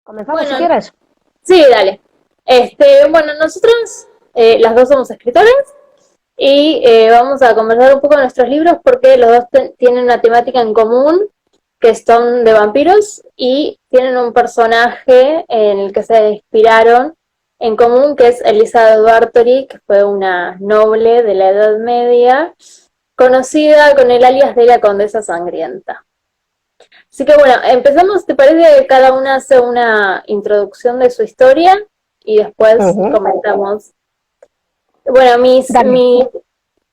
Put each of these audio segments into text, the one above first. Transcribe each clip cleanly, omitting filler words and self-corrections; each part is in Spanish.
Comenzamos si Bueno, quieres. sí, dale. Bueno, nosotros las dos somos escritores y vamos a conversar un poco de nuestros libros porque los dos tienen una temática en común que son de vampiros y tienen un personaje en el que se inspiraron en común que es Elizabeth Bathory, que fue una noble de la Edad Media conocida con el alias de la Condesa Sangrienta. Así que bueno, empezamos, ¿te parece que cada una hace una introducción de su historia y después Ujú. comentamos? Bueno, Dale.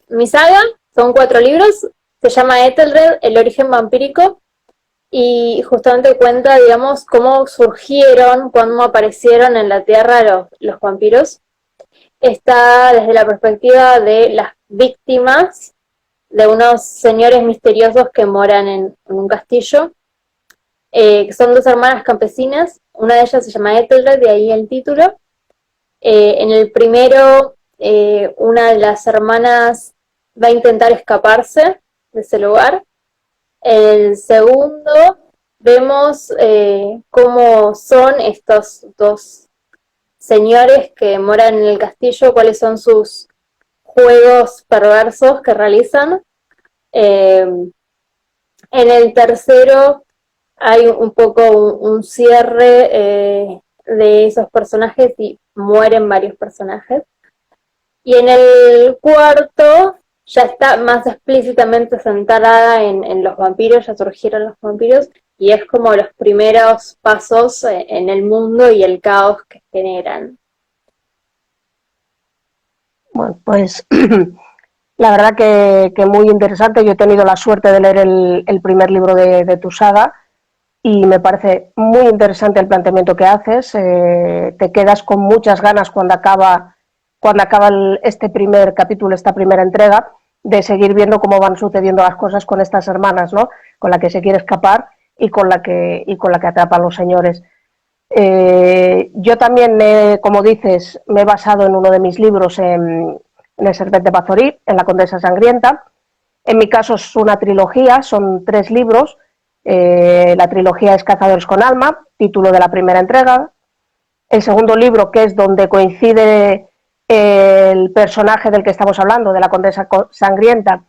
mi saga son 4 libros, se llama Ethelred, el origen vampírico, y justamente cuenta, digamos, cómo surgieron, cómo aparecieron en la Tierra los vampiros. Está desde la perspectiva de las víctimas de unos señores misteriosos que moran en un castillo, que son dos hermanas campesinas. Una de ellas se llama Ethelred, de ahí el título. En el primero, una de las hermanas va a intentar escaparse de ese lugar. En el segundo, vemos cómo son estos dos señores que moran en el castillo, cuáles son sus juegos perversos que realizan. Eh, en el tercero, hay un poco un cierre de esos personajes y mueren varios personajes. Y en el cuarto ya está más explícitamente centrada en los vampiros, ya surgieron los vampiros y es como los primeros pasos en el mundo y el caos que generan. Bueno, pues la verdad que muy interesante. Yo he tenido la suerte de leer el primer libro de tu saga y me parece muy interesante el planteamiento que haces. Te quedas con muchas ganas cuando acaba este primer capítulo, esta primera entrega, de seguir viendo cómo van sucediendo las cosas con estas hermanas, ¿no? Con la que se quiere escapar y con la que atrapa a los señores. Yo también, como dices, me he basado en uno de mis libros en El Serpente Pazorí, en La Condesa Sangrienta. En mi caso es una trilogía, son 3 libros. La trilogía es Cazadores con Alma, título de la primera entrega. El segundo libro, que es donde coincide el personaje del que estamos hablando, de la Condesa Sangrienta,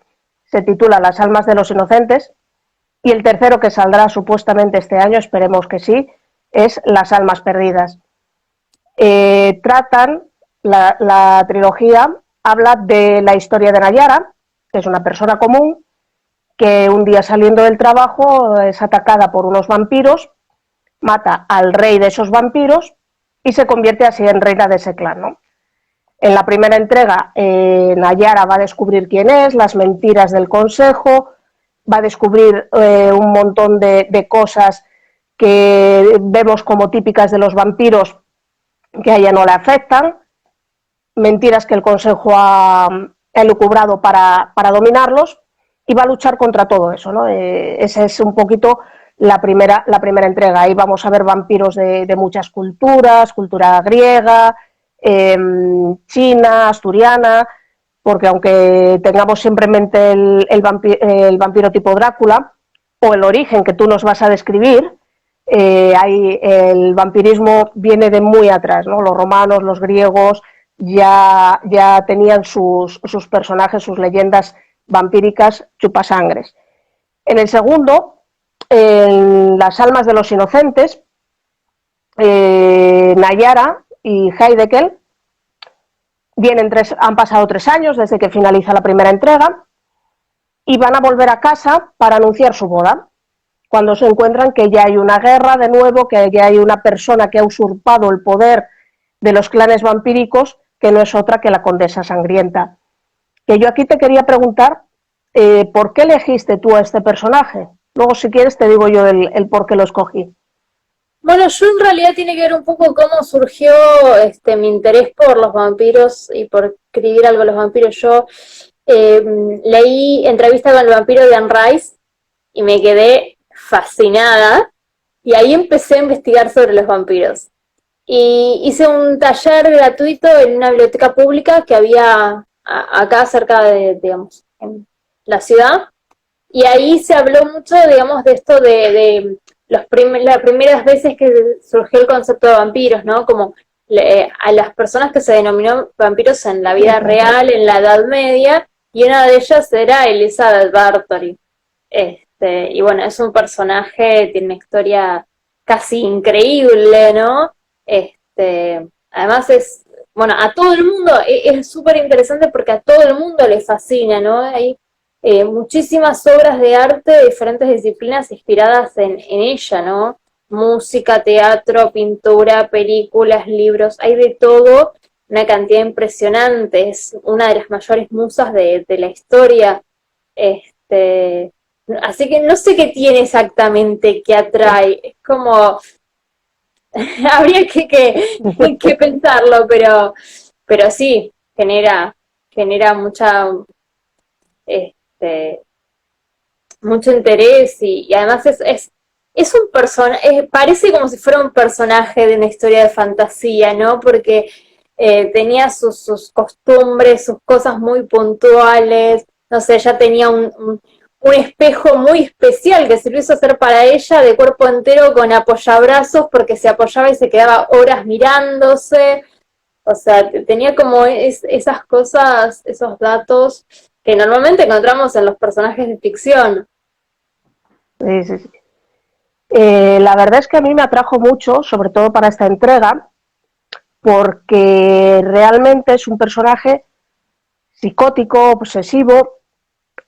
se titula Las Almas de los Inocentes. Y el tercero, que saldrá supuestamente este año, esperemos que sí, es Las Almas Perdidas. Tratan, la trilogía habla de la historia de Nayara, que es una persona común, que un día saliendo del trabajo es atacada por unos vampiros, mata al rey de esos vampiros y se convierte así en reina de ese clan, ¿no? En la primera entrega, Nayara va a descubrir quién es, las mentiras del consejo, va a descubrir un montón de cosas que vemos como típicas de los vampiros que a ella no le afectan, mentiras que el consejo ha elucubrado para dominarlos, y va a luchar contra todo eso, ¿no? Esa es un poquito la primera entrega. Ahí vamos a ver vampiros de muchas culturas, cultura griega, china, asturiana, porque aunque tengamos siempre en mente el vampiro tipo Drácula, o el origen que tú nos vas a describir, el vampirismo viene de muy atrás, ¿no? Los romanos, los griegos ya tenían sus personajes, sus leyendas vampíricas chupasangres. En el segundo, en Las Almas de los Inocentes, Nayara y Heidekel han pasado 3 años desde que finaliza la primera entrega y van a volver a casa para anunciar su boda, cuando se encuentran que ya hay una guerra de nuevo, que ya hay una persona que ha usurpado el poder de los clanes vampíricos, que no es otra que la Condesa Sangrienta. Que yo aquí te quería preguntar, ¿por qué elegiste tú a este personaje? Luego, si quieres, te digo yo el por qué lo escogí. Bueno, yo en realidad tiene que ver un poco cómo surgió mi interés por los vampiros y por escribir algo de los vampiros. Yo leí Entrevista con el vampiro de Anne Rice y me quedé fascinada y ahí empecé a investigar sobre los vampiros. Y hice un taller gratuito en una biblioteca pública que había acá cerca de, digamos, en la ciudad. Y ahí se habló mucho, digamos, de esto de las primeras veces que surgió el concepto de vampiros, ¿no? Como a las personas que se denominó vampiros en la vida real, en la Edad Media, y una de ellas era Elizabeth Bathory. Y bueno, es un personaje, tiene una historia casi increíble, ¿no? Además bueno, a todo el mundo, es súper interesante porque a todo el mundo le fascina, ¿no? Hay muchísimas obras de arte de diferentes disciplinas inspiradas en ella, ¿no? Música, teatro, pintura, películas, libros, hay de todo, una cantidad impresionante, es una de las mayores musas de la historia. Así que no sé qué tiene exactamente que atrae, es como, habría que pensarlo, pero sí, genera este, mucho interés y además es un personaje, parece como si fuera un personaje de una historia de fantasía, ¿no? Porque tenía sus costumbres, sus cosas muy puntuales, no sé, ella tenía un espejo muy especial que se lo hizo hacer para ella de cuerpo entero con apoyabrazos porque se apoyaba y se quedaba horas mirándose. O sea, tenía como esas cosas, esos datos que normalmente encontramos en los personajes de ficción. Sí, sí, sí. La verdad es que a mí me atrajo mucho, sobre todo para esta entrega, porque realmente es un personaje psicótico, obsesivo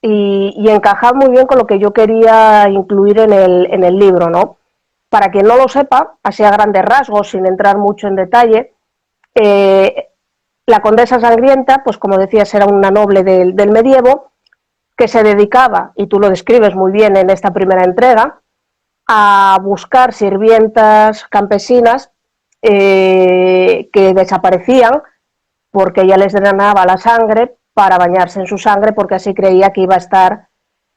y encajaba muy bien con lo que yo quería incluir en el libro, ¿no? Para quien no lo sepa, así a grandes rasgos, sin entrar mucho en detalle, eh, la condesa sangrienta, pues como decías, era una noble del medievo que se dedicaba, y tú lo describes muy bien en esta primera entrega, a buscar sirvientas campesinas que desaparecían porque ella les drenaba la sangre para bañarse en su sangre porque así creía que iba a estar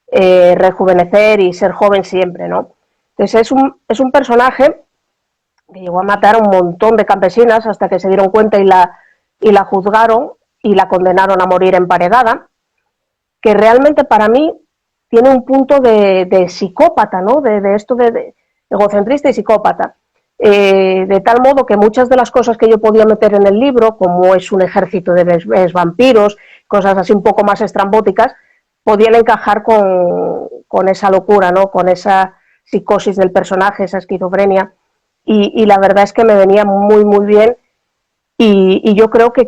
rejuvenecer y ser joven siempre, ¿no? Entonces es un personaje que llegó a matar a un montón de campesinas hasta que se dieron cuenta y la juzgaron y la condenaron a morir emparedada, que realmente para mí tiene un punto de psicópata, ¿no? De esto de egocentrista y psicópata. De tal modo que muchas de las cosas que yo podía meter en el libro, como es un ejército de vampiros, cosas así un poco más estrambóticas, podían encajar con esa locura, ¿no? Con esa psicosis del personaje, esa esquizofrenia. Y la verdad es que me venía muy, muy bien y yo creo que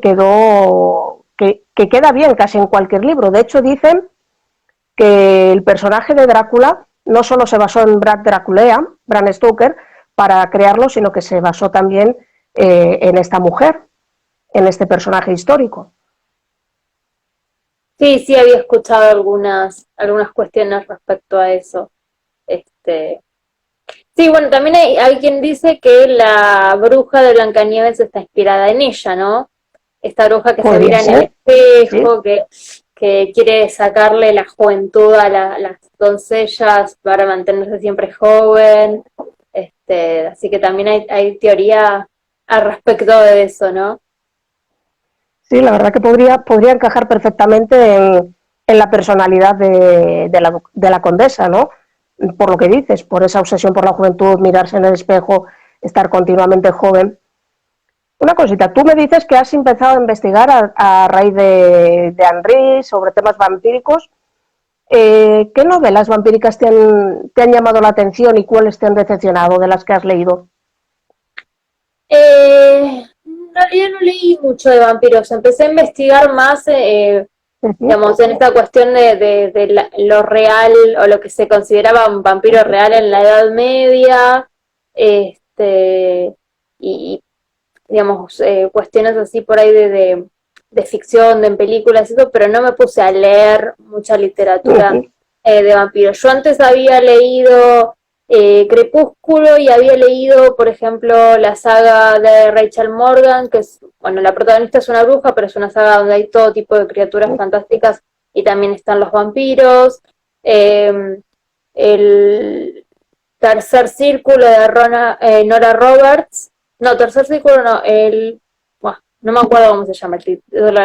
que queda bien casi en cualquier libro. De hecho, dicen que el personaje de Drácula no solo se basó en Brad Draculea, Bram Stoker, para crearlo, sino que se basó también en esta mujer, en este personaje histórico. Sí, sí había escuchado algunas cuestiones respecto a eso. Este, sí, bueno, también hay quien dice que la bruja de Blancanieves está inspirada en ella, ¿no? Esta bruja que se Podría mira en el ser, ¿sí? espejo, que quiere sacarle la juventud a las doncellas para mantenerse siempre joven. Así que también hay teoría al respecto de eso, ¿no? Sí, la verdad que podría encajar perfectamente en la personalidad de la condesa, ¿no? Por lo que dices, por esa obsesión por la juventud, mirarse en el espejo, estar continuamente joven. Una cosita, tú me dices que has empezado a investigar a raíz de Henry sobre temas vampíricos. ¿Qué novelas vampíricas te han llamado la atención y cuáles te han decepcionado de las que has leído? En realidad no leí mucho de vampiros, empecé a investigar más, Uh -huh. digamos, en esta cuestión de lo real o lo que se consideraba un vampiro real en la Edad Media, y digamos, cuestiones así por ahí de ficción, de en películas y eso, pero no me puse a leer mucha Uh literatura -huh. de vampiros. Yo antes había leído Crepúsculo y había leído, por ejemplo, la saga de Rachel Morgan, que es, bueno, la protagonista es una bruja, pero es una saga donde hay todo tipo de criaturas fantásticas y también están los vampiros. El tercer círculo de Nora Roberts, no, tercer círculo no, bueno, no me acuerdo cómo se llama el título,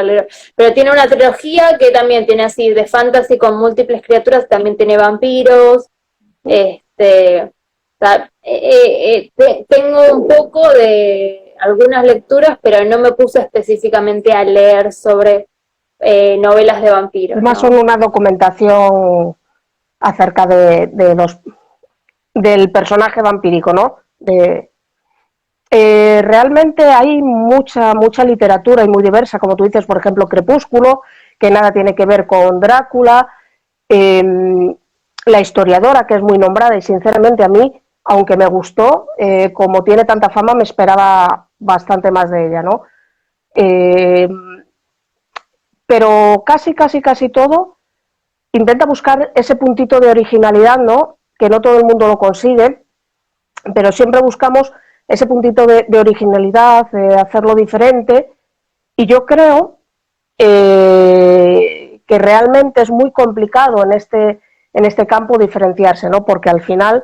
pero tiene una trilogía que también tiene así de fantasy con múltiples criaturas, también tiene vampiros, este, sea, tengo un poco de algunas lecturas, pero no me puse específicamente a leer sobre novelas de vampiros, Además son ¿no? una documentación acerca del personaje vampírico, ¿no? Realmente hay mucha literatura y muy diversa, como tú dices, por ejemplo, Crepúsculo, que nada tiene que ver con Drácula, La historiadora, que es muy nombrada y sinceramente a mí, aunque me gustó, como tiene tanta fama, me esperaba bastante más de ella, ¿no? Eh, pero casi todo intenta buscar ese puntito de originalidad, ¿no? Que no todo el mundo lo consigue, pero siempre buscamos ese puntito de originalidad, de hacerlo diferente, y yo creo que realmente es muy complicado en este campo diferenciarse, ¿no? Porque al final,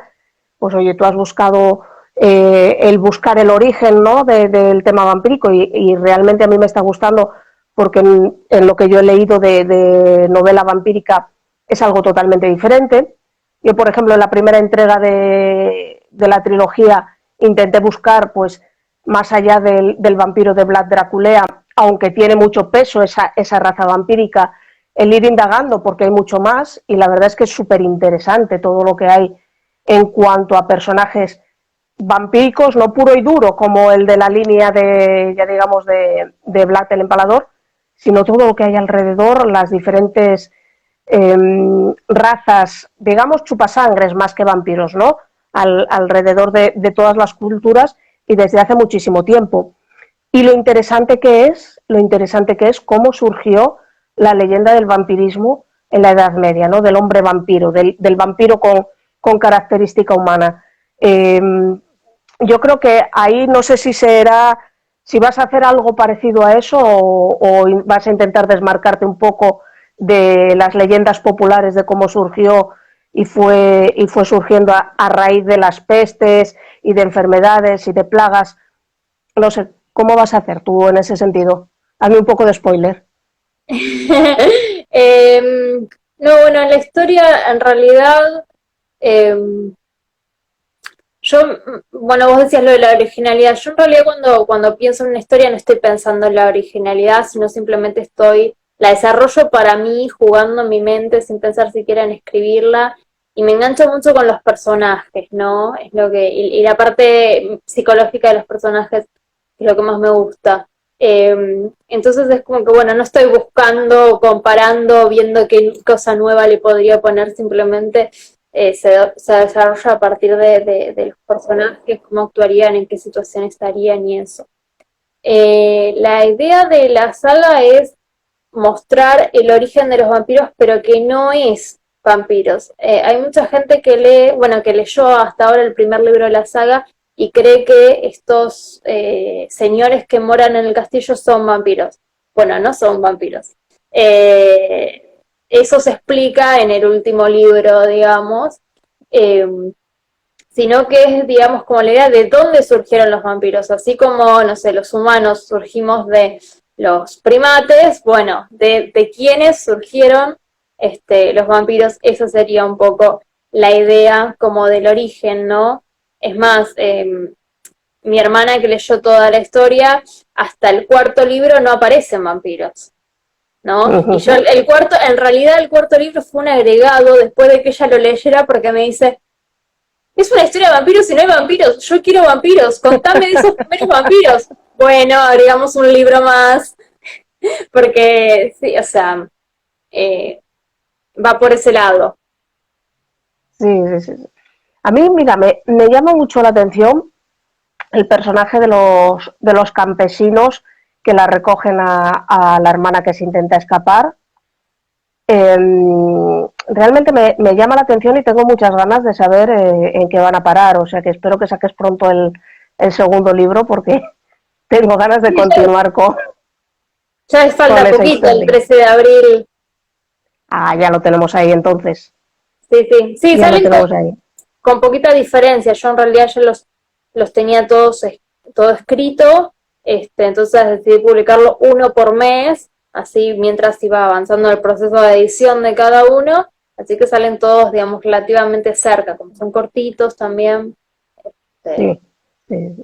pues oye, tú has buscado el buscar el origen, ¿no? Del tema vampírico y realmente a mí me está gustando porque en lo que yo he leído de novela vampírica es algo totalmente diferente. Yo, por ejemplo, en la primera entrega de la trilogía intenté buscar, pues, más allá del vampiro de Vlad Draculea, aunque tiene mucho peso esa raza vampírica, el ir indagando porque hay mucho más y la verdad es que es súper interesante todo lo que hay en cuanto a personajes vampíricos, no puro y duro como el de la línea de, ya digamos, de Vlad el Empalador, sino todo lo que hay alrededor, las diferentes razas, digamos, chupasangres más que vampiros, ¿no? Alrededor de todas las culturas y desde hace muchísimo tiempo. Y lo interesante que es cómo surgió la leyenda del vampirismo en la Edad Media, ¿no? Del hombre vampiro, del vampiro con característica humana. Yo creo que ahí no sé si vas a hacer algo parecido a eso o vas a intentar desmarcarte un poco de las leyendas populares de cómo surgió y fue surgiendo a raíz de las pestes y de enfermedades y de plagas. No sé, ¿cómo vas a hacer tú en ese sentido? Hazme un poco de spoiler. No, bueno, en la historia, en realidad, em, yo, bueno, vos decías lo de la originalidad. Yo en realidad cuando pienso en una historia no estoy pensando en la originalidad, sino simplemente la desarrollo para mí, jugando en mi mente, sin pensar siquiera en escribirla. Y me engancho mucho con los personajes, ¿no? Es lo que, y la parte psicológica de los personajes es lo que más me gusta. Entonces es como que, bueno, no estoy buscando, comparando, viendo qué cosa nueva le podría poner, simplemente se desarrolla a partir de los personajes, cómo actuarían, en qué situación estarían y eso. La idea de la saga es mostrar el origen de los vampiros, pero que no es vampiros. Hay mucha gente que lee, bueno, que leyó hasta ahora el primer libro de la saga y cree que estos señores que moran en el castillo son vampiros. Bueno, no son vampiros. Eso se explica en el último libro, digamos, eh, sino que es, digamos, como la idea de dónde surgieron los vampiros, así como, no sé, los humanos surgimos de los primates, bueno, de quiénes surgieron los vampiros, esa sería un poco la idea como del origen, ¿no? Es más, mi hermana que leyó toda la historia, hasta el cuarto libro no aparecen vampiros, ¿no? Y yo el cuarto, en realidad el cuarto libro fue un agregado después de que ella lo leyera porque me dice, es una historia de vampiros y no hay vampiros, yo quiero vampiros, contame de esos primeros vampiros. Bueno, agregamos un libro más, porque sí, o sea, eh, va por ese lado. Sí. A mí, mira, me llama mucho la atención el personaje de los campesinos que la recogen a la hermana que se intenta escapar. Realmente me llama la atención y tengo muchas ganas de saber en qué van a parar. O sea que espero que saques pronto el segundo libro porque tengo ganas de continuar Ya les con falta esa poquito, el historia. 13 de abril. Ah, ya lo tenemos ahí entonces. Sí, sí, sí, Ya lo salen tenemos ahí. con poquita diferencia. Yo en realidad ya los tenía todos todo escrito, entonces decidí publicarlo uno por mes, así mientras iba avanzando el proceso de edición de cada uno, así que salen todos, digamos, relativamente cerca, como son cortitos también. Sí, sí.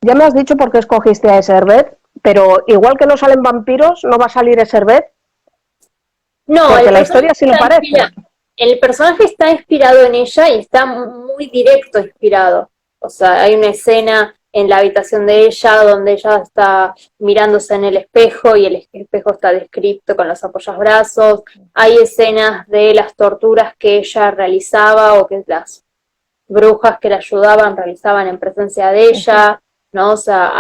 Ya me has dicho por qué escogiste a Eserbet, pero igual que no salen vampiros, no va a salir Eserbet, No, porque la historia sí lo parece. el personaje está inspirado en ella y está muy directo inspirado. O sea, hay una escena en la habitación de ella donde ella está mirándose en el espejo y el espejo está descrito con los apoyabrazos. Hay escenas de las torturas que ella realizaba o que las brujas que la ayudaban realizaban en presencia de ella, ¿no? O sea,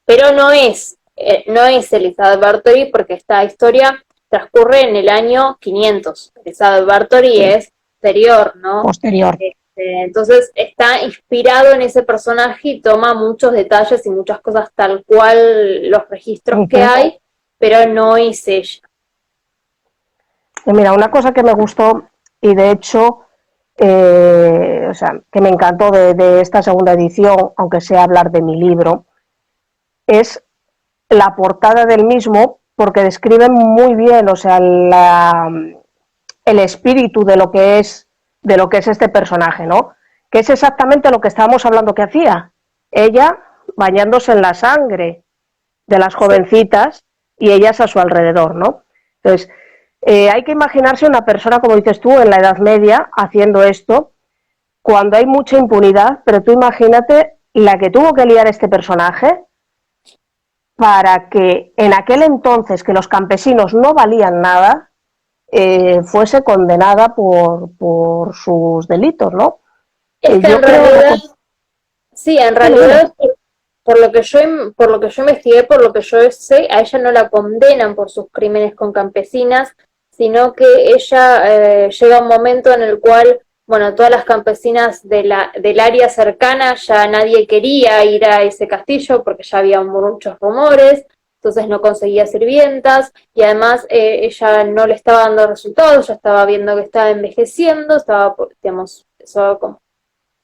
pero no es Elizabeth Bathory porque esta historia transcurre en el año 500. Elizabeth Bathory Sí, es posterior, ¿no? posterior. Entonces está inspirado en ese personaje y toma muchos detalles y muchas cosas tal cual los registros que hay, pero no es ella. Y mira, una cosa que me gustó y de hecho, o sea, que me encantó de esta segunda edición, aunque sea hablar de mi libro, es la portada del mismo, porque describe muy bien, o sea, el espíritu de lo que es este personaje, ¿no? Que es exactamente lo que estábamos hablando que hacía. Ella bañándose en la sangre de las Sí. jovencitas y ellas a su alrededor, ¿no? Entonces, hay que imaginarse una persona, como dices tú, en la Edad Media haciendo esto, cuando hay mucha impunidad, pero tú imagínate la que tuvo que liar este personaje para que en aquel entonces que los campesinos no valían nada, fuese condenada por sus delitos, ¿no? Es que Yo en creo una realidad, cosa. sí, en Dime, dime. realidad por lo que yo investigué, por lo que yo sé, a ella no la condenan por sus crímenes con campesinas, sino que ella llega un momento en el cual, bueno, todas las campesinas del área cercana ya nadie quería ir a ese castillo porque ya había muchos rumores, entonces no conseguía sirvientas y además ella no le estaba dando resultados, ya estaba viendo que estaba envejeciendo, estaba, digamos, eso como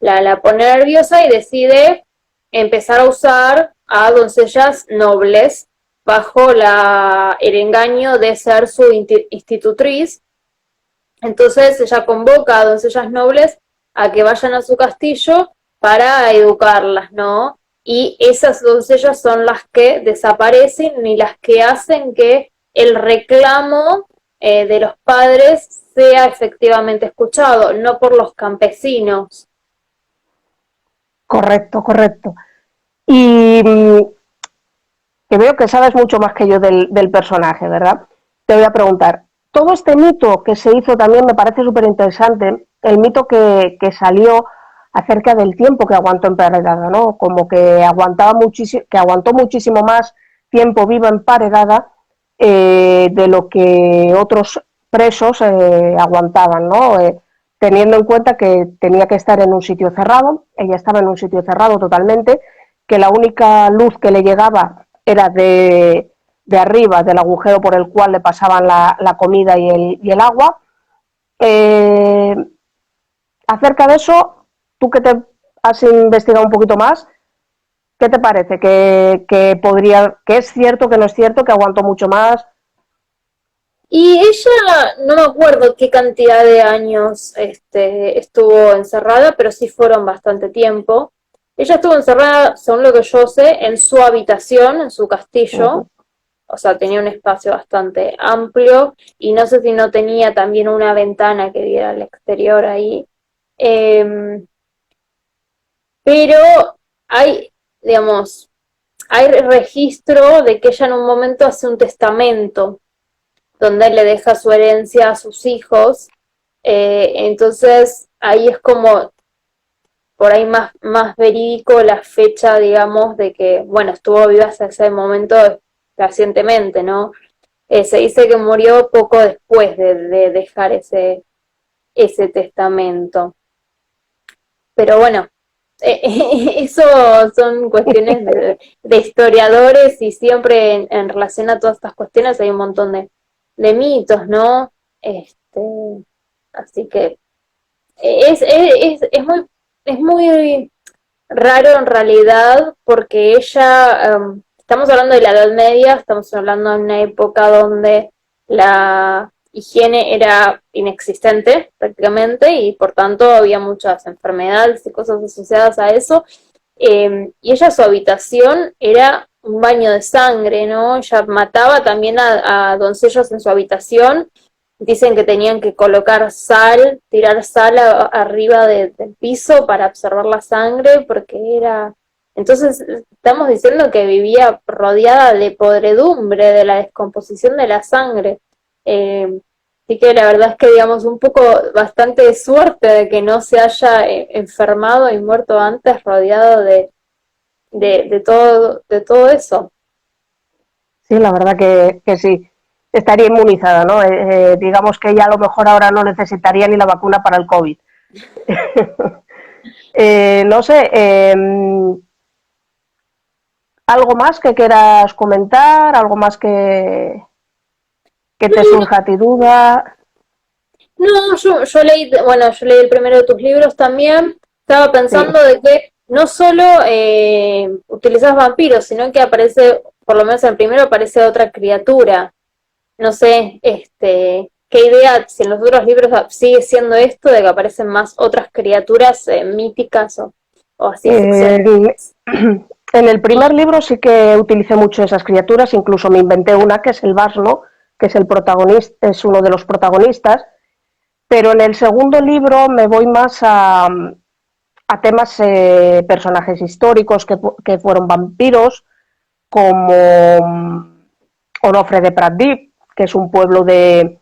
la pone nerviosa y decide empezar a usar a doncellas nobles bajo el engaño de ser su institutriz. Entonces ella convoca a doncellas nobles a que vayan a su castillo para educarlas, ¿no? Y esas doncellas son las que desaparecen y las que hacen que el reclamo de los padres sea efectivamente escuchado, no por los campesinos. Correcto, correcto. Y que veo que sabes mucho más que yo del personaje, ¿verdad? Te voy a preguntar, todo este mito que se hizo también me parece súper interesante, el mito que salió acerca del tiempo que aguantó emparedada, ¿no? Como que aguantaba muchísimo, que aguantó muchísimo más tiempo viva emparedada de lo que otros presos aguantaban, ¿no? Teniendo en cuenta que tenía que estar en un sitio cerrado, ella estaba en un sitio cerrado totalmente, que la única luz que le llegaba era de arriba, del agujero por el cual le pasaban la comida y el agua. Eh, Acerca de eso, tú que te has investigado un poquito más, ¿qué te parece? Que es cierto, que no es cierto, que aguantó mucho más? Y ella, no me acuerdo qué cantidad de años estuvo encerrada, pero sí fueron bastante tiempo. Ella estuvo encerrada, según lo que yo sé, en su habitación, en su Uh castillo, -huh. o sea, tenía un espacio bastante amplio y no sé si no tenía también una ventana que diera al exterior ahí. Eh, pero hay, digamos, hay registro de que ella en un momento hace un testamento donde él le deja su herencia a sus hijos. Entonces ahí es como por ahí más verídico la fecha, digamos, de que, bueno, estuvo viva hasta ese momento recientemente, ¿no? Se dice que murió poco después de dejar ese testamento. Pero bueno, eso son cuestiones de historiadores y siempre en relación a todas estas cuestiones hay un montón de mitos, ¿no? Así que es muy raro en realidad porque ella, estamos hablando de la Edad Media, estamos hablando de una época donde higiene era inexistente prácticamente y por tanto había muchas enfermedades y cosas asociadas a eso. Y ella, su habitación era un baño de sangre, ¿no? Ella mataba también a doncellos en su habitación. Dicen que tenían que colocar sal, tirar sal arriba del piso para absorber la sangre, porque era... Entonces, estamos diciendo que vivía rodeada de podredumbre, de la descomposición de la sangre. Así que la verdad es que, digamos, un poco bastante de suerte de que no se haya enfermado y muerto antes rodeado de todo eso. Sí, la verdad que sí. Estaría inmunizada, ¿no? Digamos que ella a lo mejor ahora no necesitaría ni la vacuna para el COVID. No sé, ¿algo más que quieras comentar? ¿Algo más que te surja a ti duda? No, yo leí, bueno, yo leí el primero de tus libros también. Estaba Sí. pensando de que no solo utilizas vampiros, sino que aparece, por lo menos en el primero aparece otra criatura. No sé, qué idea, si en los otros libros sigue siendo esto de que aparecen más otras criaturas míticas o así Eh, ficcionales. en el primer libro sí que utilicé mucho esas criaturas, incluso me inventé una que es el Vasno, que es el protagonista, es uno de los protagonistas, pero en el segundo libro me voy más a temas, personajes históricos que fueron vampiros, como Onofre de Pratdip, que es un pueblo de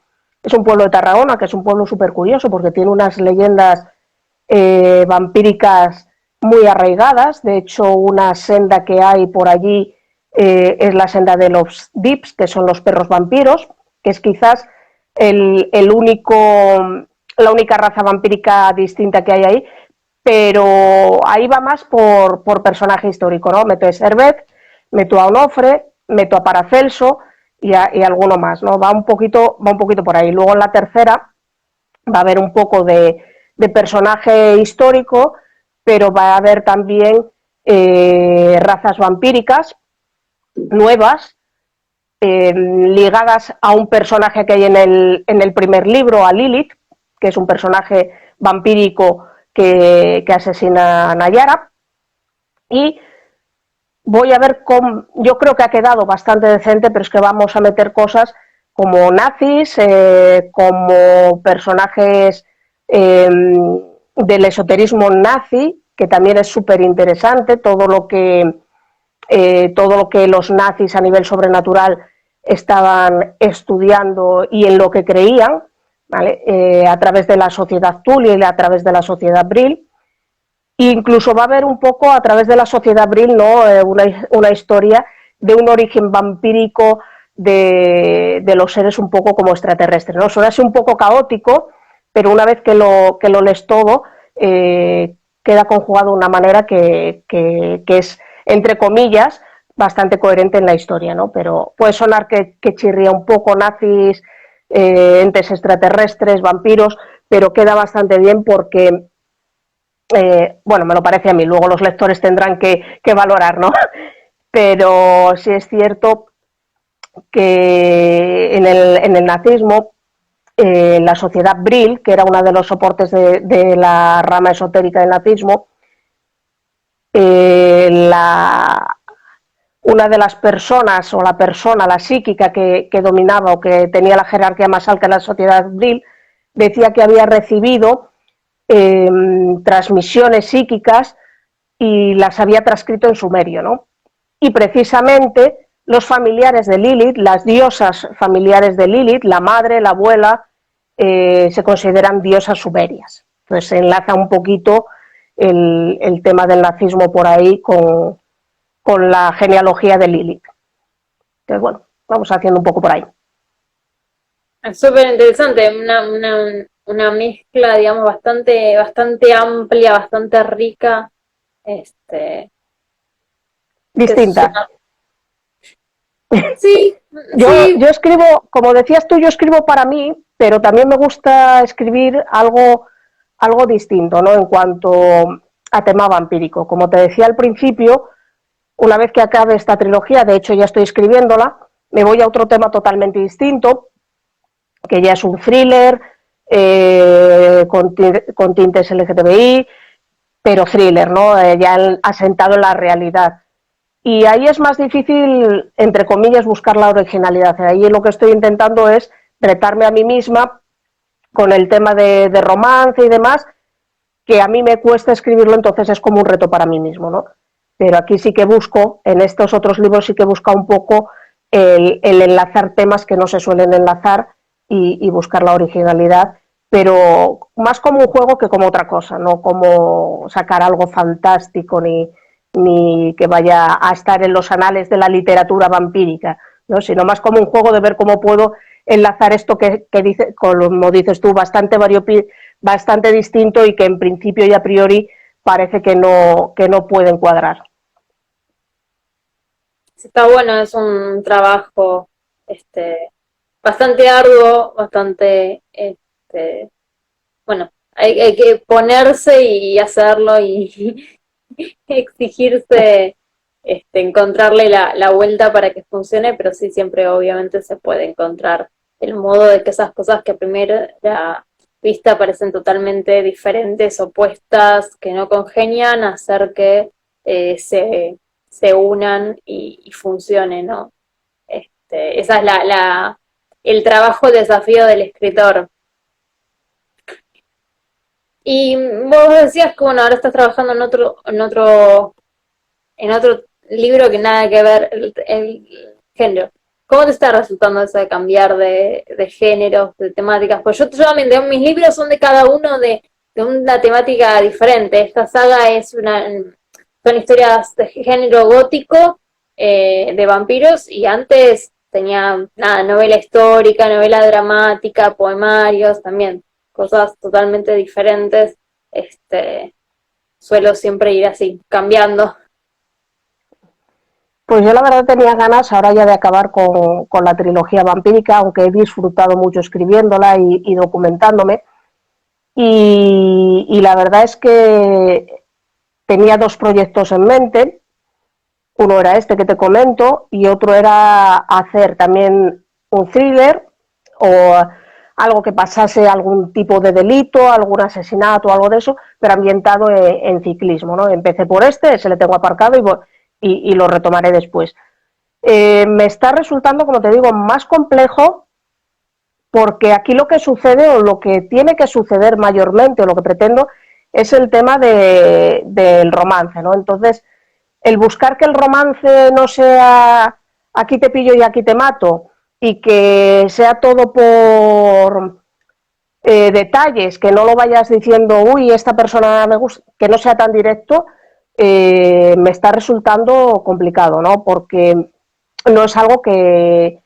Tarragona, que es un pueblo súper curioso porque tiene unas leyendas vampíricas muy arraigadas. De hecho, una senda que hay por allí es la senda de los Dips, que son los perros vampiros, que es quizás el único, la única raza vampírica distinta que hay ahí, pero ahí va más por personaje histórico, ¿no? Meto a Servet, meto a Onofre, meto a Paracelso y alguno más, ¿no? Va un poquito por ahí. Luego en la tercera va a haber un poco de personaje histórico, pero va a haber también razas vampíricas nuevas, ligadas a un personaje que hay en el primer libro, a Lilith, que es un personaje vampírico que asesina a Nayara. Y voy a ver cómo, yo creo que ha quedado bastante decente, pero es que vamos a meter cosas como nazis, como personajes del esoterismo nazi, que también es súper interesante, todo lo que los nazis a nivel sobrenatural estaban estudiando y en lo que creían, ¿vale? A través de la sociedad Thule y a través de la sociedad Brill. Incluso va a haber un poco a través de la sociedad Brill, ¿no? Una historia de un origen vampírico de los seres un poco como extraterrestres, ¿no? Suena así un poco caótico, pero una vez que lo lees todo, queda conjugado de una manera que es, entre comillas, bastante coherente en la historia, ¿no? Pero puede sonar que chirría un poco, nazis, entes extraterrestres, vampiros, pero queda bastante bien porque bueno, me lo parece a mí, luego los lectores tendrán que valorar, ¿no? Pero sí es cierto que en el nazismo, la sociedad Brill, que era uno de los soportes de la rama esotérica del nazismo, una de las personas o la persona, la psíquica que dominaba o que tenía la jerarquía más alta en la sociedad Brill, decía que había recibido transmisiones psíquicas y las había transcrito en sumerio, ¿no? Y precisamente los familiares de Lilith, las diosas familiares de Lilith, la madre, la abuela, se consideran diosas sumerias. Entonces se enlaza un poquito el tema del nazismo por ahí con la genealogía de Lilith. Entonces, bueno, vamos haciendo un poco por ahí. Es súper interesante, una mezcla, digamos, bastante amplia, bastante rica, este, que Distinta. suena... Sí, Yo sí, escribo, como decías tú, yo escribo para mí, pero también me gusta escribir algo distinto, ¿no? En cuanto a tema vampírico. Como te decía al principio, una vez que acabe esta trilogía, de hecho ya estoy escribiéndola, me voy a otro tema totalmente distinto, que ya es un thriller con tintes LGTBI, pero thriller, ¿no? Ya asentado en la realidad. Y ahí es más difícil, entre comillas, buscar la originalidad. Ahí lo que estoy intentando es retarme a mí misma con el tema de romance y demás, que a mí me cuesta escribirlo, entonces es como un reto para mí mismo, ¿no? Pero aquí sí que busco, en estos otros libros sí que busca un poco el enlazar temas que no se suelen enlazar y buscar la originalidad, pero más como un juego que como otra cosa, no como sacar algo fantástico ni que vaya a estar en los anales de la literatura vampírica, ¿no? Sino más como un juego de ver cómo puedo enlazar esto que dice, como dices tú, bastante distinto y que en principio y a priori parece que no pueden cuadrar. Está bueno, es un trabajo bastante arduo, bastante, bueno, hay que ponerse y hacerlo y exigirse, encontrarle la vuelta para que funcione, pero sí siempre obviamente se puede encontrar el modo de que esas cosas que a primera vista parecen totalmente diferentes, opuestas, que no congenian, hacer que se unan y funcione, ¿no? Esa es el trabajo, el desafío del escritor. Y vos decías que bueno, ahora estás trabajando en otro libro que nada que ver el género. ¿Cómo te está resultando eso de cambiar de géneros, de temáticas? Pues yo solamente, mis libros son de cada uno de una temática diferente. Esta saga son historias de género gótico, de vampiros, y antes tenía nada, novela histórica, novela dramática, poemarios, también cosas totalmente diferentes. Suelo siempre ir así, cambiando. Pues yo la verdad tenía ganas ahora ya de acabar con la trilogía vampírica, aunque he disfrutado mucho escribiéndola y documentándome. Y la verdad es que tenía dos proyectos en mente. Uno era este que te comento y otro era hacer también un thriller o algo que pasase algún tipo de delito, algún asesinato, algo de eso, pero ambientado en ciclismo, ¿no? Empecé por este, ese le tengo aparcado y lo retomaré después. Me está resultando, como te digo, más complejo porque aquí lo que sucede o lo que tiene que suceder mayormente o lo que pretendo es el tema del romance, ¿no? Entonces, el buscar que el romance no sea aquí te pillo y aquí te mato y que sea todo por detalles, que no lo vayas diciendo, uy, esta persona me gusta, que no sea tan directo, me está resultando complicado, ¿no? Porque no es algo que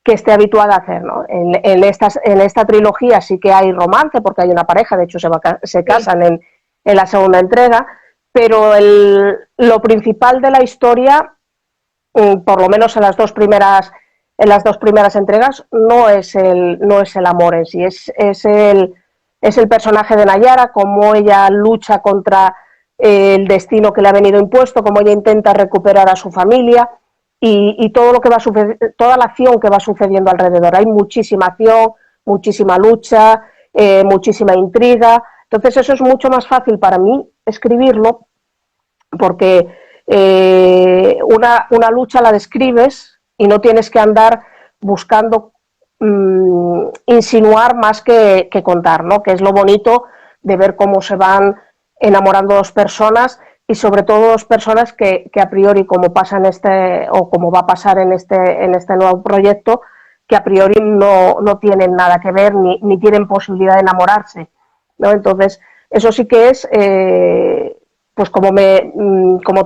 esté habituada a hacer, ¿no? En esta trilogía sí que hay romance, porque hay una pareja, de hecho se casan en la segunda entrega, pero lo principal de la historia, por lo menos en las dos primeras entregas, no es el amor en sí, es el personaje de Nayara, cómo ella lucha contra el destino que le ha venido impuesto, cómo ella intenta recuperar a su familia y todo lo que va toda la acción que va sucediendo alrededor. Hay muchísima acción, muchísima lucha, muchísima intriga. Entonces eso es mucho más fácil para mí escribirlo porque una lucha la describes y no tienes que andar buscando insinuar más que contar, ¿no? Que es lo bonito de ver cómo se van enamorando dos personas y sobre todo dos personas que a priori, como pasa o como va a pasar en este nuevo proyecto, que a priori no tienen nada que ver ni tienen posibilidad de enamorarse, ¿no? Entonces, eso sí que es pues como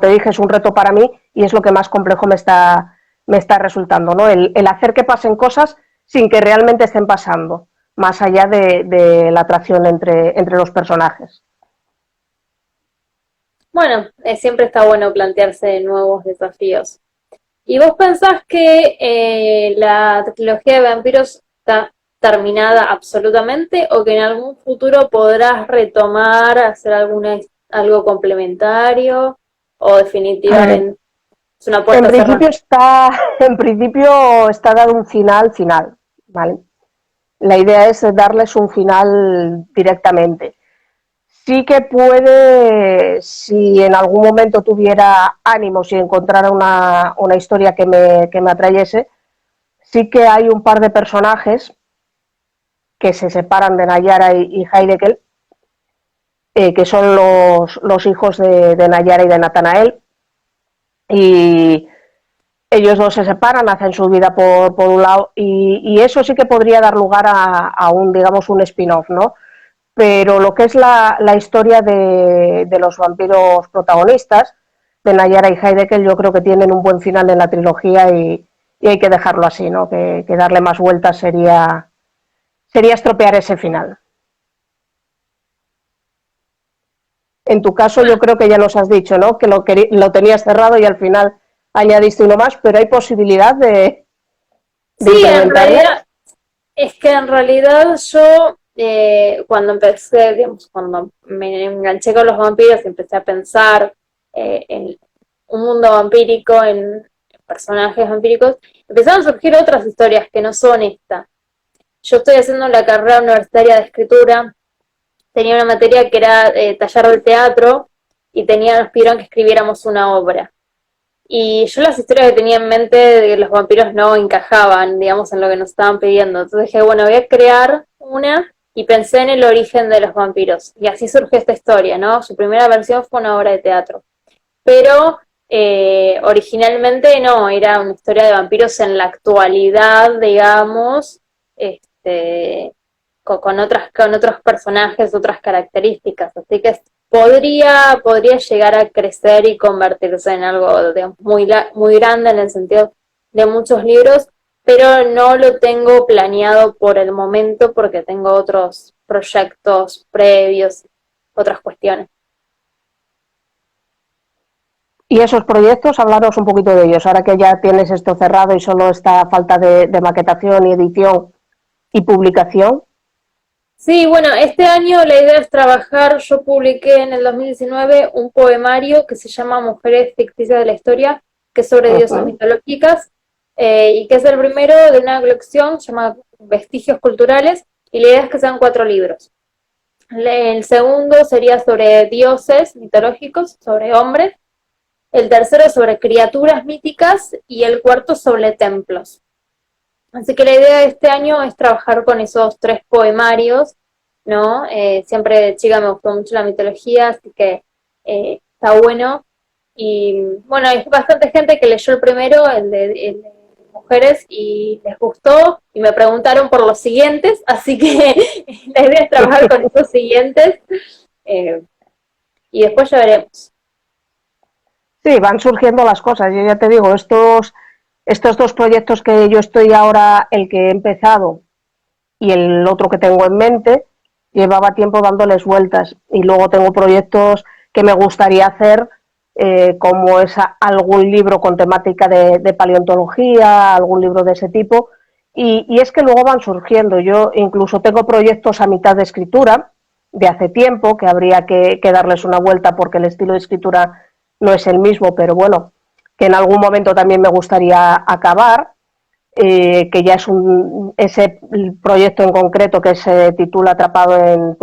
te dije, es un reto para mí y es lo que más complejo me está resultando, ¿no? El hacer que pasen cosas sin que realmente estén pasando, más allá de la atracción entre los personajes. Bueno, siempre está bueno plantearse nuevos desafíos. ¿Y vos pensás que la trilogía de vampiros está terminada absolutamente o que en algún futuro podrás retomar, hacer algo complementario o A ver, definitivamente es una en puerta cerrada? principio está, en principio está dado un final, ¿vale? la idea es darles un final directamente. Sí que puede, si en algún momento tuviera ánimos y encontrara una historia que me atrayese, sí que hay un par de personajes que se separan de Nayara y Heidegger, que son los hijos de Nayara y de Natanael, y ellos dos se separan, hacen su vida por un lado, y eso sí que podría dar lugar a un, digamos, un spin-off, ¿no? Pero lo que es la historia de los vampiros protagonistas, de Nayara y Heidegger, yo creo que tienen un buen final en la trilogía y hay que dejarlo así, ¿no? Que darle más vueltas sería estropear ese final. En tu caso, yo creo que ya nos has dicho, ¿no? Que lo tenías cerrado y al final añadiste uno más, pero hay posibilidad de Sí, en incrementarlo. realidad, es que en realidad yo cuando empecé, digamos, cuando me enganché con los vampiros, empecé a pensar en un mundo vampírico, en personajes vampíricos, empezaron a surgir otras historias que no son esta. Yo estoy haciendo la carrera universitaria de escritura, tenía una materia que era taller del teatro y nos pidieron que escribiéramos una obra. Y yo las historias que tenía en mente de los vampiros no encajaban, digamos, en lo que nos estaban pidiendo. Entonces dije, bueno, voy a crear una y pensé en el origen de los vampiros. Y así surgió esta historia, ¿no? Su primera versión fue una obra de teatro. Pero originalmente no, era una historia de vampiros en la actualidad, digamos, con otros personajes, otras características. Así que podría llegar a crecer y convertirse en algo, digamos, muy grande en el sentido de muchos libros, pero no lo tengo planeado por el momento porque tengo otros proyectos previos, otras cuestiones. Y esos proyectos, hablaros un poquito de ellos, ahora que ya tienes esto cerrado y solo está falta de maquetación y edición y publicación. Sí, bueno, este año la idea es trabajar, yo publiqué en el 2019 un poemario que se llama Mujeres ficticias de la historia, que es sobre diosas Uh-huh. mitológicas, y que es el primero de una colección llamada Vestigios Culturales, y la idea es que sean 4 libros. El segundo sería sobre dioses mitológicos, sobre hombres, el tercero sobre criaturas míticas y el cuarto sobre templos. Así que la idea de este año es trabajar con esos 3 poemarios, ¿no? Siempre de chica me gustó mucho la mitología, así que está bueno. Y bueno, hay bastante gente que leyó el primero, el de mujeres, y les gustó, y me preguntaron por los siguientes, así que la idea es trabajar con esos siguientes, eh, y después ya veremos. Sí, van surgiendo las cosas. Yo ya te digo, estos dos proyectos que yo estoy ahora, el que he empezado y el otro que tengo en mente, llevaba tiempo dándoles vueltas. Y luego tengo proyectos que me gustaría hacer, como es algún libro con temática de paleontología, algún libro de ese tipo. Y es que luego van surgiendo. Yo incluso tengo proyectos a mitad de escritura, de hace tiempo, que habría que darles una vuelta porque el estilo de escritura no es el mismo, pero bueno, que en algún momento también me gustaría acabar, que ya es ese proyecto en concreto que se titula Atrapado en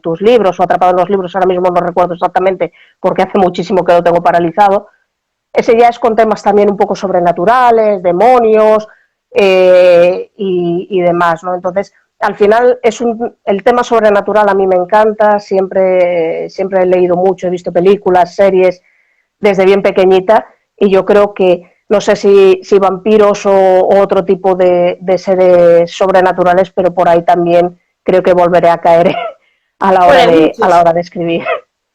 tus libros o Atrapado en los libros, ahora mismo no recuerdo exactamente porque hace muchísimo que lo tengo paralizado. Ese ya es con temas también un poco sobrenaturales, demonios y demás, ¿no? Entonces, al final el tema sobrenatural a mí me encanta, siempre he leído mucho, he visto películas, series desde bien pequeñita y yo creo que no sé si vampiros o otro tipo de seres sobrenaturales, pero por ahí también creo que volveré a caer Bueno, hay a la muchos, hora de escribir.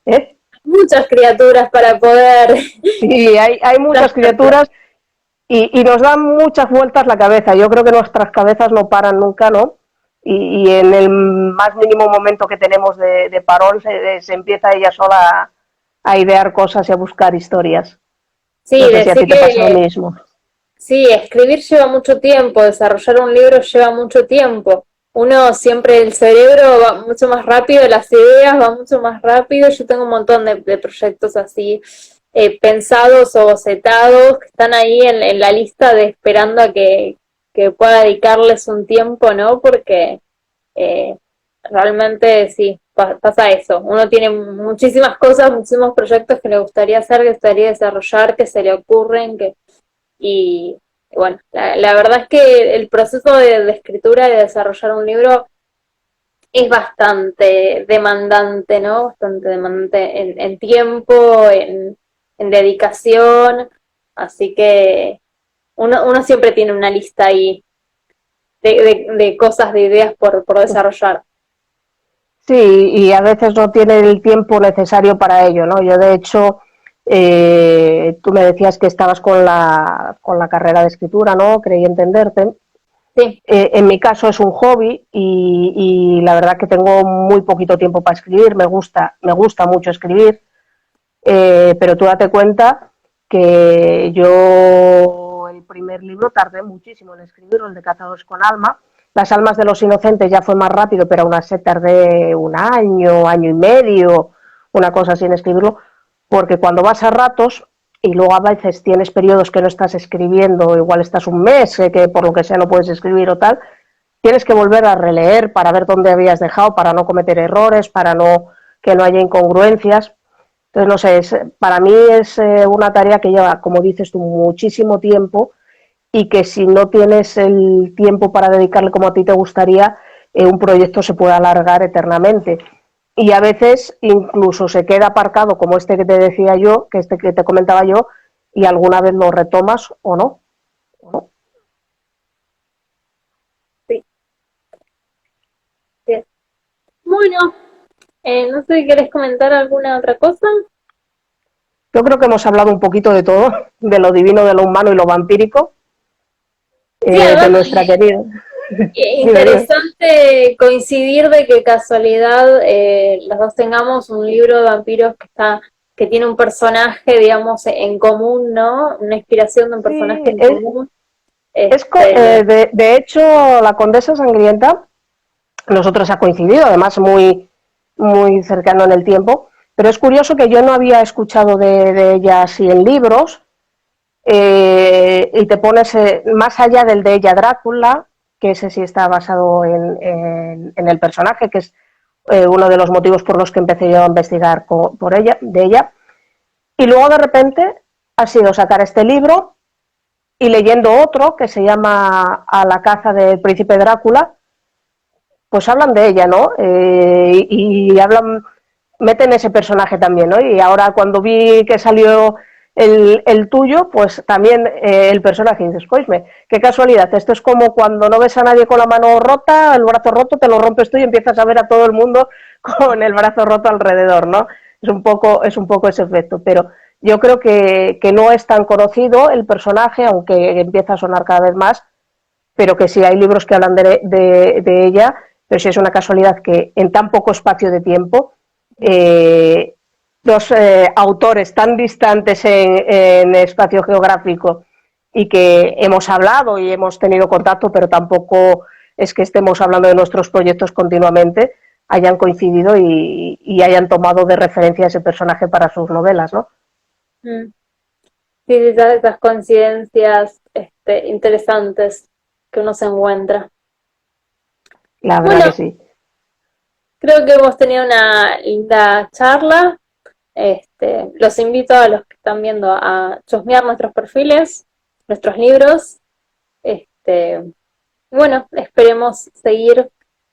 ¿Eh? muchas criaturas para poder Sí, hay muchas criaturas y nos dan muchas vueltas la cabeza. Yo creo que nuestras cabezas no paran nunca, ¿no? Y en el más mínimo momento que tenemos de parón se empieza ella sola a idear cosas y a buscar historias. Sí, No sé si a decir ti te pasa lo que mismo. sí, escribir lleva mucho tiempo, desarrollar un libro lleva mucho tiempo. Uno siempre, el cerebro va mucho más rápido, las ideas van mucho más rápido. Yo tengo un montón de proyectos así pensados o bocetados que están ahí en la lista de esperando a que que pueda dedicarles un tiempo, ¿no? Porque realmente sí, pasa eso. Uno tiene muchísimas cosas, muchísimos proyectos que le gustaría hacer, que gustaría desarrollar, que se le ocurren, y bueno, la verdad es que el proceso de escritura y de desarrollar un libro es bastante demandante, ¿no? Bastante demandante en tiempo, en dedicación, así que uno siempre tiene una lista ahí de cosas, de ideas por desarrollar. Sí, y a veces no tiene el tiempo necesario para ello, ¿no? Yo, de hecho, tú me decías que estabas con la carrera de escritura, ¿no? Creí entenderte. Sí. En mi caso es un hobby y la verdad que tengo muy poquito tiempo para escribir, me gusta mucho escribir, pero tú date cuenta que yo el primer libro tardé muchísimo en escribirlo, el de Cazadores con Alma. Las almas de los inocentes ya fue más rápido, pero aún así tardé un año, año y medio, una cosa así en escribirlo, porque cuando vas a ratos y luego a veces tienes periodos que no estás escribiendo, igual estás un mes, que por lo que sea no puedes escribir o tal, tienes que volver a releer para ver dónde habías dejado, para no cometer errores, para no que no haya incongruencias. Entonces, no sé, para mí es una tarea que lleva, como dices tú, muchísimo tiempo y que si no tienes el tiempo para dedicarle como a ti te gustaría, un proyecto se puede alargar eternamente. Y a veces incluso se queda aparcado, como este que te decía yo, que este que te comentaba yo, y alguna vez lo retomas o no. ¿O no? Sí, sí. Bueno, no sé si querés comentar alguna otra cosa. Yo creo que hemos hablado un poquito de todo, de lo divino, de lo humano y lo vampírico, Sí, de además nuestra querida. Dime, dime. interesante coincidir de que casualidad los dos tengamos un libro de vampiros que tiene un personaje, digamos, en común, ¿no? Una inspiración de un personaje Sí, en común. de hecho, la Condesa Sangrienta, nosotros ha coincidido, además muy, muy cercano en el tiempo, pero es curioso que yo no había escuchado de ella así en libros, y te pones más allá del de ella Drácula, que ese sí está basado en el personaje, que es uno de los motivos por los que empecé yo a investigar de ella, y luego de repente ha sido sacar este libro y leyendo otro que se llama A la caza del príncipe Drácula, pues hablan de ella, ¿no? Y hablan, meten ese personaje también, ¿no? Y ahora cuando vi que salió el tuyo, pues también el personaje, y dices, pues qué casualidad, esto es como cuando no ves a nadie con la mano rota, el brazo roto, te lo rompes tú y empiezas a ver a todo el mundo con el brazo roto alrededor, ¿no? Es un poco ese efecto, pero yo creo que no es tan conocido el personaje, aunque empieza a sonar cada vez más, pero que sí hay libros que hablan de ella, pero sí es una casualidad que en tan poco espacio de tiempo dos autores tan distantes en espacio geográfico y que hemos hablado y hemos tenido contacto, pero tampoco es que estemos hablando de nuestros proyectos continuamente, hayan coincidido y hayan tomado de referencia a ese personaje para sus novelas, ¿no? Mm. Sí, esas coincidencias interesantes que uno se encuentra. La verdad Bueno, que sí. creo que hemos tenido una linda charla. Los invito a los que están viendo a chusmear nuestros perfiles, nuestros libros. Bueno, esperemos seguir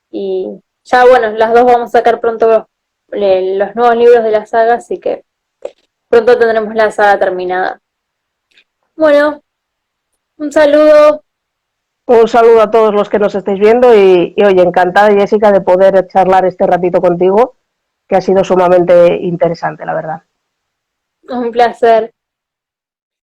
y ya, bueno, las dos vamos a sacar pronto los nuevos libros de la saga, así que pronto tendremos la saga terminada. Bueno, un saludo. Un saludo a todos los que nos estáis viendo y oye, encantada Jessica de poder charlar este ratito contigo, que ha sido sumamente interesante, la verdad. Un placer.